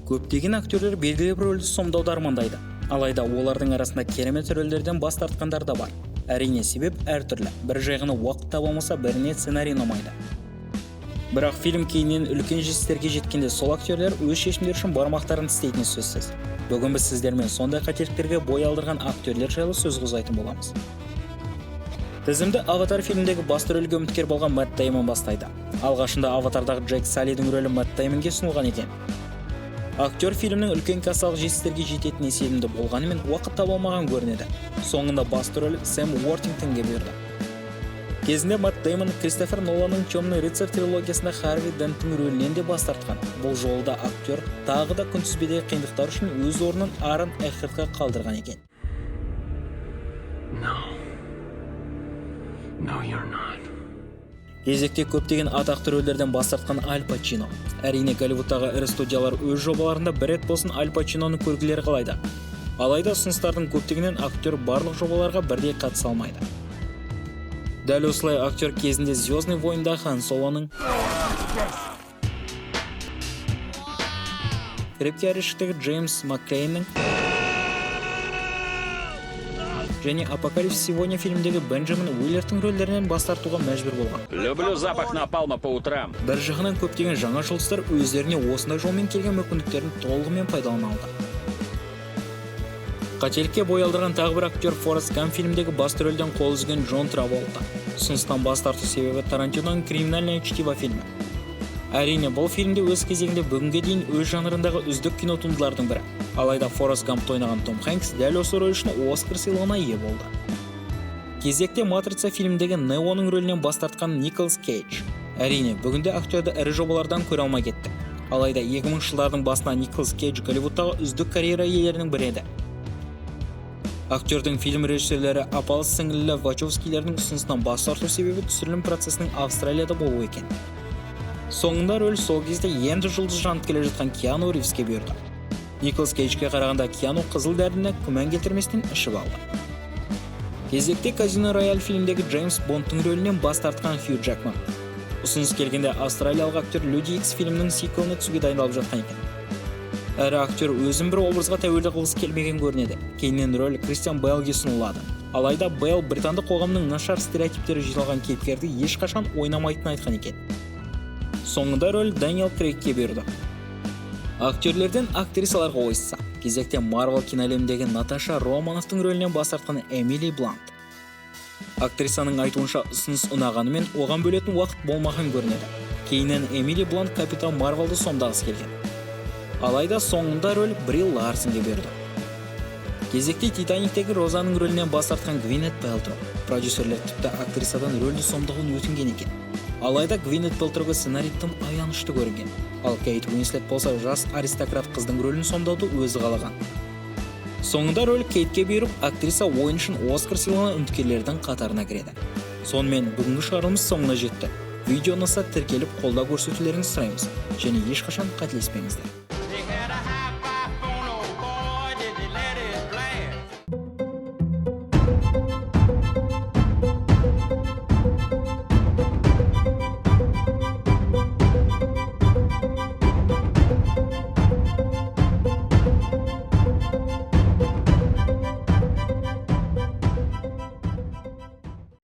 Көптеген актерлер белгілі бір рөлді сомдауды армандайды. Алайда олардың арасында керемет рөлдерден бас тартқандар да бар. Әрине, себеп әртүрлі. Бір жағына уақыт таба алмаса, біріне сценарий ұнамайды. Бірақ фильм кейіннен үлкен жетістіктерге жеткенде сол актерлер өз шешімдері үшін бармақтарын тістейтіні сөзсіз. Бүгін біз сіздермен сондай қателіктерге бой алдырған актерлер жайлы сөз қозғайтын боламыз. Тізімді Аватар фильмдегі басты рөлге үміткер болған Мэтт Деймон бастайды. Алғашында Аватардағы Джек Саллидің рөлі Мэтт Деймонге ұсынылған екен. Актер фильмнің үлкен кассалық жетістіктерге жететініне сенімді болғанымен уақыт таба алмаған көрінеді. Соңында басты рөл Сэм Уортингтонге бұйырды. Кезінде Мэтт Деймон Кристофер Ноланның «Темный рыцарь» трилогиясында Харви Денттің рөлінен де бас тартқан. Бұл жолда актер тағы да күнтізбедегі қиындықтар үшін өз орнын Аарон Экхартқа қалдырған екен. No, you're not. Кезекте көптеген атақты рөлдерден бас тартқан Аль Пачино. Әрине, Голливудтағы ірі студиялар өз жобаларында бір рет болсын Аль Пачиноны көргілері қалайды. Алайда ұсыныстардың көптігінен актер барлық жобаларға бірдей қатыса алмайды. Дәл осылай актер кезінде «Звездный войнда» Хан Солоның, «Крепкий орешектегі» Джеймс Макклейннің және «Апокалипсис сегодня» фильмдегі Бенджамин Уиллердің рөлдерінен бас тартуға мәжбүр болған. Люблю запах напалма по утрам. Бір жағынан көптеген жаңа жұлдыздар өздеріне осындай жолмен келген мүмкіндіктерін толығымен пайдалана алды. Қателікке бой алдырған тағы бір актер Форест Гамп фильмдегі басты рөлден қол үзген Джон Траволта. Ұсыныстан бас тарту себебі Тарантиноның «Криминальное чтиво» фильмі. Әрине, бұл фильмде өз кезегінде бүгінге дейін өз жанрындағы үздік кинотуындылардың бірі. Алайда Форест Гампты ойнаған Том Хэнкс дәл осы рөл үшін Оскар сыйлығына ие болды. Кезекте «Матрица» фильмдегі Неоның рөлінен бас тартқан Николас Кейдж. Әрине, бүгінде актерді ірі жобалардан көре алмай кетті. Алайда 2000 жылдардың басына Николас Кейдж Голливудтағы үздік карьера иелерінің бірі еді. Актердің фильм режиссерлері апалы сіңлілі Вачовскилердің ұсынысынан бас тарту себебі түсірілім процесінің Австралияда болуы екен. Соңында рөл сол кезде енді жұлдыз жанып келе жатқан Киану Ривзге бұйырды. Николас Кейджге қарағанда Киану қызыл дәріні күмән келтірместен ішіп алды. Кезекте «Казино Рояль» фильмдегі Джеймс Бондтың рөлінен бас тартқан Хью Джекман. Ұсыныс келгенде австралиялық актер Люди Икс фильмінің сиквеліне түсуге дайындалып жатқан екен. Әрі актер өзін бір образға тәуелді қылғысы келмеген көрінеді. Кейіннен рөл Кристиан Бейлге ұсынылады. Алайда Бейл британдық қоғамның нашар стереотиптері жиналған кейіпкерді ешқашан ойнамайтынын айтқан екен. Соңында рөл Дэниел Крейгке бұйырды. Актерлерден актрисаларға ойысса, кезекте Марвел киноәлеміндегі Наташа Романовтың рөлінен бас тартқан Эмили Блант. Актрисаның айтуынша ұсыныс ұнағанымен оған бөлетін уақыт болмаған көрінеді. Кейіннен Эмили Блант Капитан Марвелді сомдағысы келген. Алайда соңында рөл Бри Ларсонге бұйырды. Кезекте Титаниктегі Розаның рөлінен бас тартқан Гвинет Пэлтроу. Продюсерлер тіпті актрисадан рөлді сомдауын өтінген екен. Алайда Гвинет Пэлтроуға сценарий тым аянышты көрінген. Ал Кейт Уинслет болса жас аристократ қыздың рөлін сомдауды өзі қалаған. Соңында рөл Кейтке бұйырып, актриса ойын үшін Оскар сыйлығына үміткерлердің қатарына кіреді. Сонымен бүгінгі шығарылымыз соңына жетті. Видео ұнаса тіркеліп қолдау көрсетулеріңізді сұраймыз және ешқашан қателеспеңіздер.